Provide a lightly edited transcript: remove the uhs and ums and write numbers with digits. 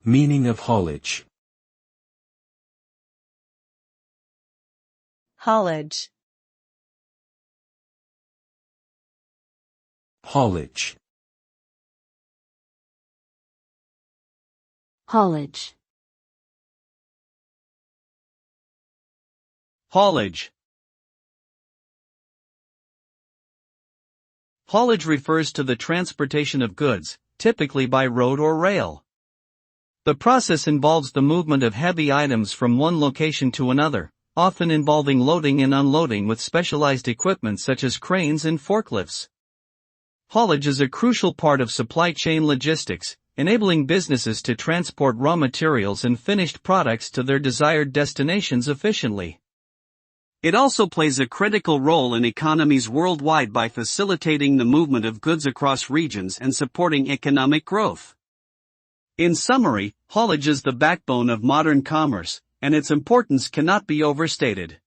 Meaning of haulage. Haulage. Haulage. Haulage. Haulage. Haulage refers to the transportation of goods, typically by road or rail. The process involves the movement of heavy items from one location to another, often involving loading and unloading with specialized equipment such as cranes and forklifts. Haulage is a crucial part of supply chain logistics, enabling businesses to transport raw materials and finished products to their desired destinations efficiently. It also plays a critical role in economies worldwide by facilitating the movement of goods across regions and supporting economic growth. In summary, haulage is the backbone of modern commerce, and its importance cannot be overstated.